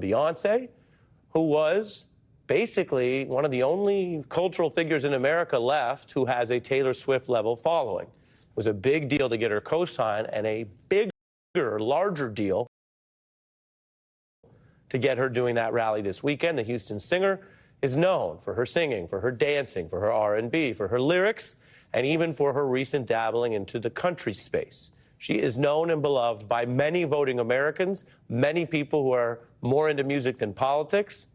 Beyonce, who was basically one of the only cultural figures in America left who has a Taylor Swift level following. It was a big deal to get her co-sign and a bigger, larger deal to get her doing that rally this weekend. The Houston singer is known for her singing, for her dancing, for her R&B, for her lyrics, and even for her recent dabbling into the country space. She is known and beloved by many voting Americans, many people who are more into music than politics,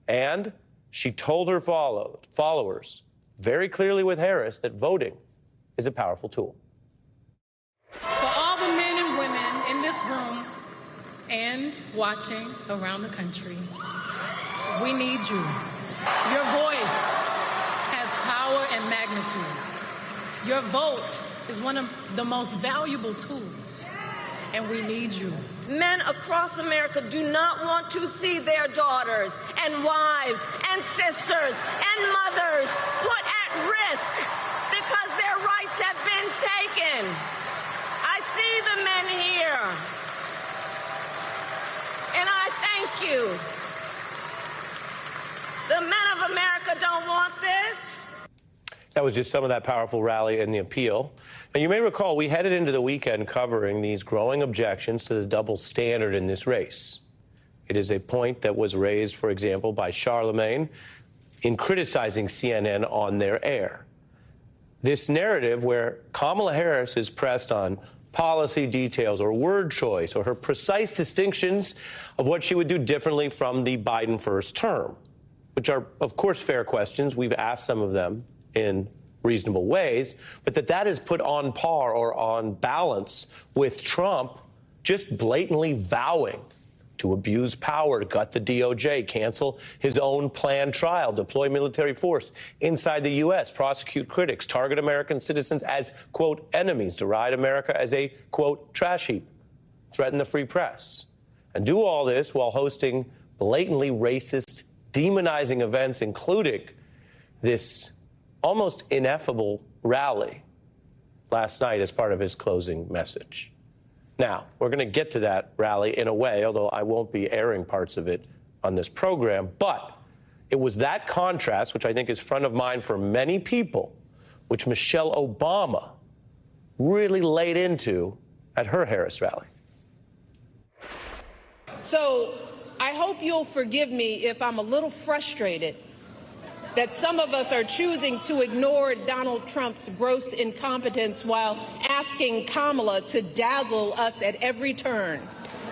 and she told her followers very clearly with Harris that voting is a powerful tool. For all the men and women in this room and watching around the country, we need you. Your voice has power and magnitude. Your vote is one of the most valuable tools, and we need you. Men across America do not want to see their daughters and wives and sisters and mothers put at risk because their rights have been taken. I see the men here, and I thank you. The men of America don't want this. That was just some of that powerful rally and the appeal. And you may recall we headed into the weekend covering these growing objections to the double standard in this race. It is a point that was raised, for example, by Charlemagne in criticizing CNN on their air. This narrative where Kamala Harris is pressed on policy details or word choice or her precise distinctions of what she would do differently from the Biden first term, which are, of course, fair questions. We've asked some of them in reasonable ways, but that is put on par or on balance with Trump just blatantly vowing to abuse power, to gut the DOJ, cancel his own planned trial, deploy military force inside the U.S., prosecute critics, target American citizens as, quote, enemies, deride America as a, quote, trash heap, threaten the free press, and do all this while hosting blatantly racist, demonizing events, including this almost ineffable rally last night as part of his closing message. Now, we're going to get to that rally in a way, although I won't be airing parts of it on this program. But it was that contrast, which I think is front of mind for many people, which Michelle Obama really laid into at her Harris rally. So I hope you'll forgive me if I'm a little frustrated that some of us are choosing to ignore Donald Trump's gross incompetence while asking Kamala to dazzle us at every turn.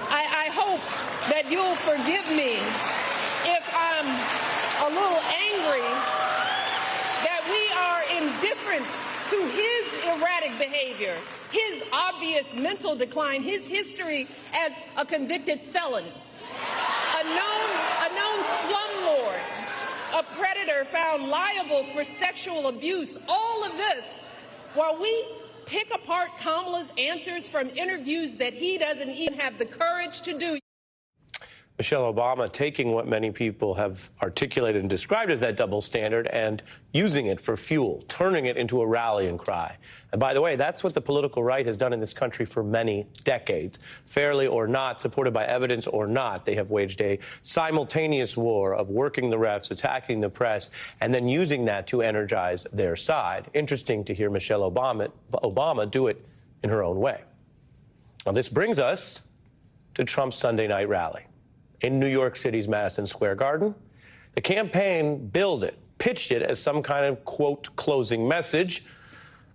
I hope that you'll forgive me if I'm a little angry that we are indifferent to his erratic behavior, his obvious mental decline, his history as a convicted felon, a known slumlord, a predator found liable for sexual abuse, all of this, while we pick apart Kamala's answers from interviews that he doesn't even have the courage to do. Michelle Obama taking what many people have articulated and described as that double standard and using it for fuel, turning it into a rallying cry. And by the way, that's what the political right has done in this country for many decades. Fairly or not, supported by evidence or not, they have waged a simultaneous war of working the refs, attacking the press, and then using that to energize their side. Interesting to hear Michelle Obama do it in her own way. Now, this brings us to Trump's Sunday night rally in New York City's Madison Square Garden. The campaign billed it, pitched it as some kind of, quote, closing message,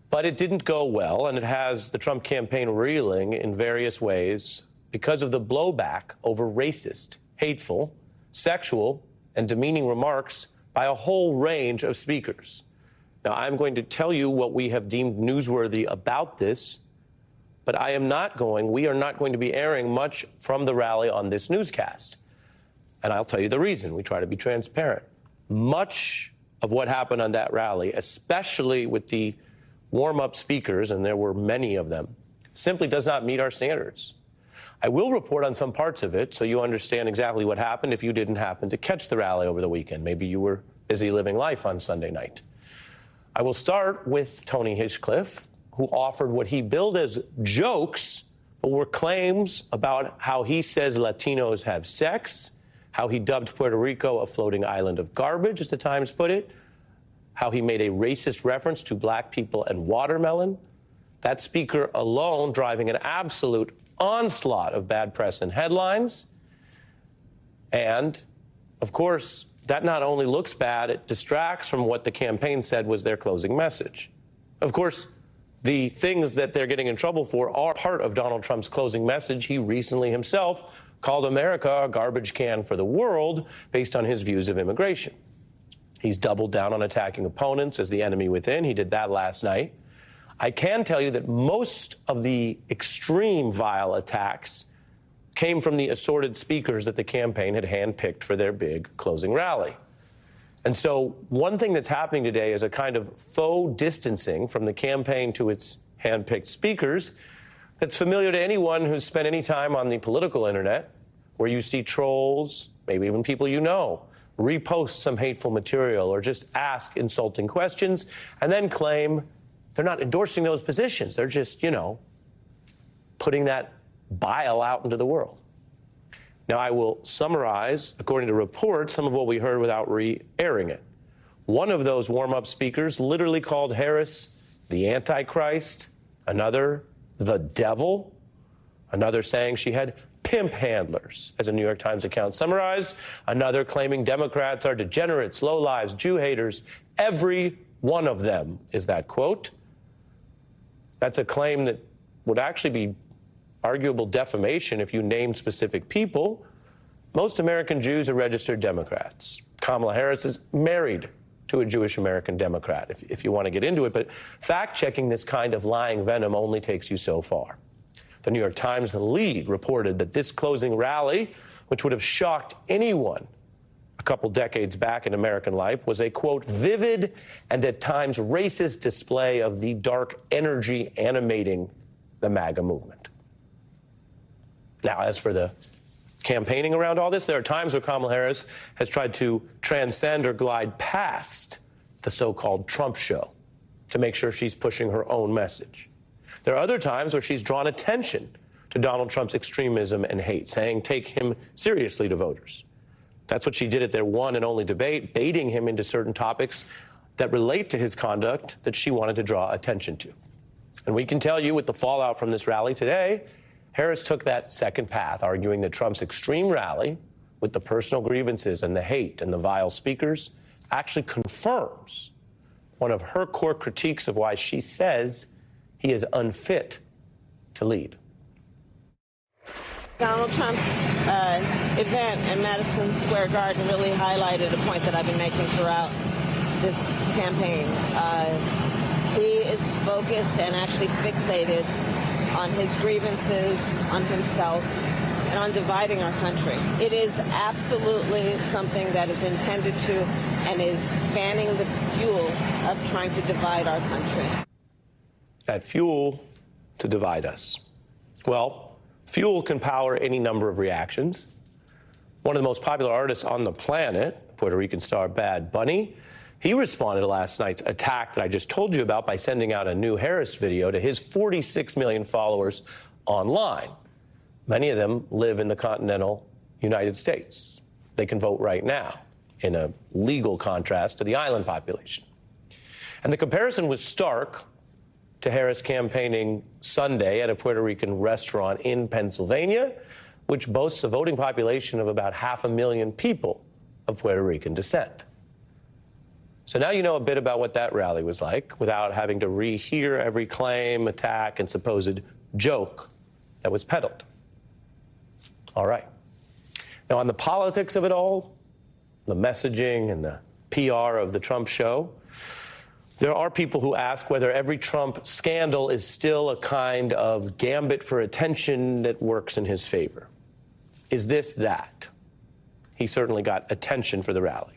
but it didn't go well, and it has the Trump campaign reeling in various ways because of the blowback over racist, hateful, sexual, and demeaning remarks by a whole range of speakers. Now, I'm going to tell you what we have deemed newsworthy about this, but we are not going to be airing much from the rally on this newscast. And I'll tell you the reason. We try to be transparent. Much of what happened on that rally, especially with the warm-up speakers, and there were many of them, simply does not meet our standards. I will report on some parts of it so you understand exactly what happened if you didn't happen to catch the rally over the weekend. Maybe you were busy living life on Sunday night. I will start with Tony Hinchcliffe, who offered what he billed as jokes, but were claims about how he says Latinos have sex, how he dubbed Puerto Rico a floating island of garbage, as the Times put it, how he made a racist reference to black people and watermelon. That speaker alone driving an absolute onslaught of bad press and headlines. And, of course, that not only looks bad, it distracts from what the campaign said was their closing message. Of course, the things that they're getting in trouble for are part of Donald Trump's closing message. He recently himself called America a garbage can for the world based on his views of immigration. He's doubled down on attacking opponents as the enemy within. He did that last night. I can tell you that most of the extreme vile attacks came from the assorted speakers that the campaign had handpicked for their big closing rally. And so one thing that's happening today is a kind of faux distancing from the campaign to its handpicked speakers that's familiar to anyone who's spent any time on the political internet, where you see trolls, maybe even people you know, repost some hateful material or just ask insulting questions and then claim they're not endorsing those positions. They're just, putting that bile out into the world. Now, I will summarize, according to reports, some of what we heard without re-airing it. One of those warm-up speakers literally called Harris the Antichrist, another the devil, another saying she had pimp handlers, as a New York Times account summarized, another claiming Democrats are degenerates, lowlives, Jew haters. Every one of them is that quote. That's a claim that would actually be arguable defamation if you named specific people. Most American Jews are registered Democrats. Kamala Harris is married to a Jewish American Democrat, if you want to get into it. But fact-checking this kind of lying venom only takes you so far. The New York Times lead reported that this closing rally, which would have shocked anyone a couple decades back in American life, was a, quote, vivid and at times racist display of the dark energy animating the MAGA movement. Now, as for the campaigning around all this, there are times where Kamala Harris has tried to transcend or glide past the so-called Trump show to make sure she's pushing her own message. There are other times where she's drawn attention to Donald Trump's extremism and hate, saying take him seriously to voters. That's what she did at their one and only debate, baiting him into certain topics that relate to his conduct that she wanted to draw attention to. And we can tell you with the fallout from this rally today, Harris took that second path, arguing that Trump's extreme rally, with the personal grievances and the hate and the vile speakers, actually confirms one of her core critiques of why she says he is unfit to lead. Donald Trump's event in Madison Square Garden really highlighted a point that I've been making throughout this campaign. He is focused and actually fixated on his grievances, on himself, and on dividing our country. It is absolutely something that is intended to and is fanning the fuel of trying to divide our country. That fuel to divide us. Well, fuel can power any number of reactions. One of the most popular artists on the planet, Puerto Rican star Bad Bunny, he responded to last night's attack that I just told you about by sending out a new Harris video to his 46 million followers online. Many of them live in the continental United States. They can vote right now, in a legal contrast to the island population. And the comparison was stark to Harris campaigning Sunday at a Puerto Rican restaurant in Pennsylvania, which boasts a voting population of about 500,000 people of Puerto Rican descent. So now you know a bit about what that rally was like without having to rehear every claim, attack, and supposed joke that was peddled. All right. Now, on the politics of it all, the messaging and the PR of the Trump show, there are people who ask whether every Trump scandal is still a kind of gambit for attention that works in his favor. Is this that? He certainly got attention for the rally.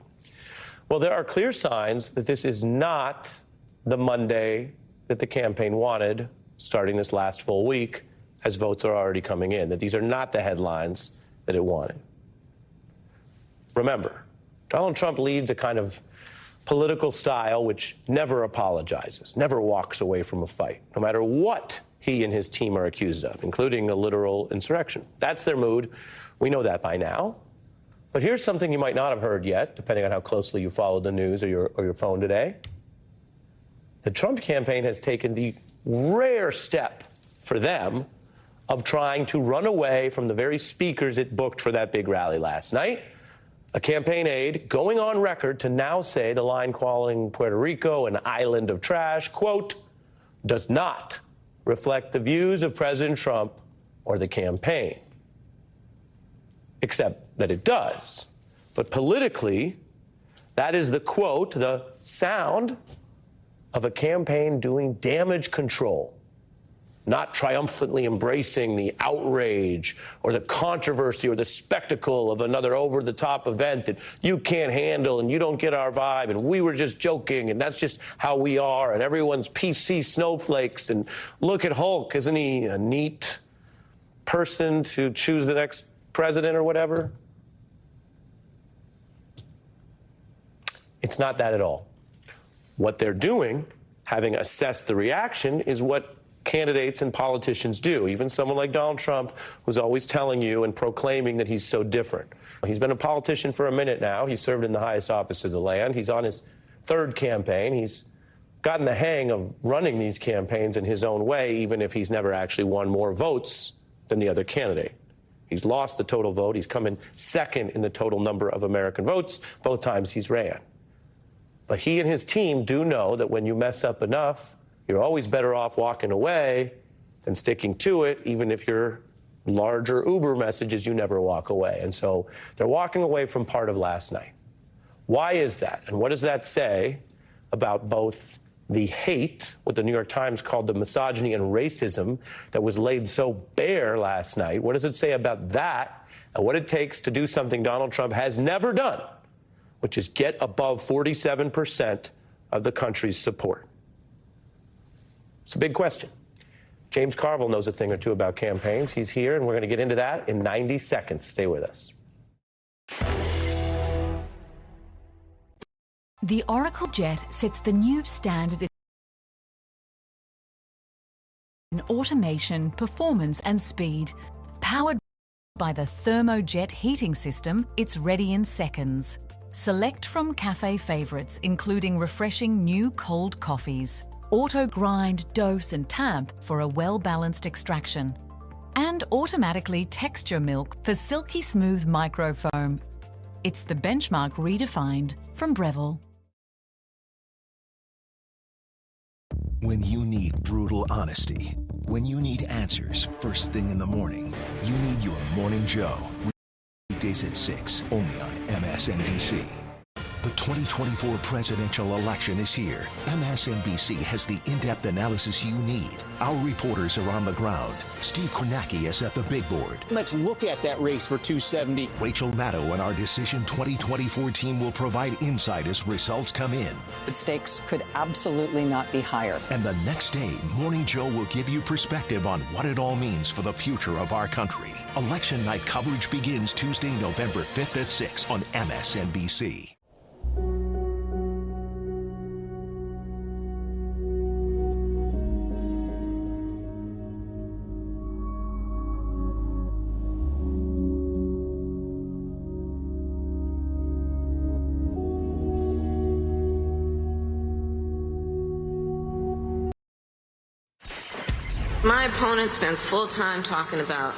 Well, there are clear signs that this is not the Monday that the campaign wanted starting this last full week, as votes are already coming in, that these are not the headlines that it wanted. Remember, Donald Trump leads a kind of political style which never apologizes, never walks away from a fight, no matter what he and his team are accused of, including a literal insurrection. That's their mood. We know that by now. But here's something you might not have heard yet, depending on how closely you followed the news or your phone today. The Trump campaign has taken the rare step for them of trying to run away from the very speakers it booked for that big rally last night. A campaign aide going on record to now say the line calling Puerto Rico an island of trash, quote, does not reflect the views of President Trump or the campaign. Except that it does. But politically, that is the quote, the sound of a campaign doing damage control, not triumphantly embracing the outrage or the controversy or the spectacle of another over-the-top event that you can't handle and you don't get our vibe and we were just joking and that's just how we are and everyone's PC snowflakes and look at Hulk, isn't he a neat person to choose the next president or whatever? It's not that at all. What they're doing, having assessed the reaction, is what candidates and politicians do. Even someone like Donald Trump, who's always telling you and proclaiming that he's so different. He's been a politician for a minute now. He's served in the highest office of the land. He's on his third campaign. He's gotten the hang of running these campaigns in his own way, even if he's never actually won more votes than the other candidate. He's lost the total vote. He's come in second in the total number of American votes both times he's ran. But he and his team do know that when you mess up enough, you're always better off walking away than sticking to it, even if your larger Uber message is you never walk away. And so they're walking away from part of last night. Why is that? And what does that say about both the hate, what the New York Times called the misogyny and racism that was laid so bare last night? What does it say about that and what it takes to do something Donald Trump has never done, which is get above 47% of the country's support? It's a big question. James Carville knows a thing or two about campaigns. He's here, and we're going to get into that in 90 seconds. Stay with us. The Oracle Jet sets the new standard in automation, performance and speed. Powered by the ThermoJet heating system, it's ready in seconds. Select from cafe favorites, including refreshing new cold coffees. Auto grind, dose and tamp for a well-balanced extraction. And automatically texture milk for silky smooth microfoam. It's the benchmark redefined from Breville. When you need brutal honesty, when you need answers first thing in the morning, you need your Morning Joe. Weekdays at 6, only on MSNBC. The 2024 presidential election is here. MSNBC has the in-depth analysis you need. Our reporters are on the ground. Steve Kornacki is at the big board. Let's look at that race for 270. Rachel Maddow and our Decision 2024 team will provide insight as results come in. The stakes could absolutely not be higher. And the next day, Morning Joe will give you perspective on what it all means for the future of our country. Election night coverage begins Tuesday, November 5th at 6 on MSNBC. My opponent spends full time talking about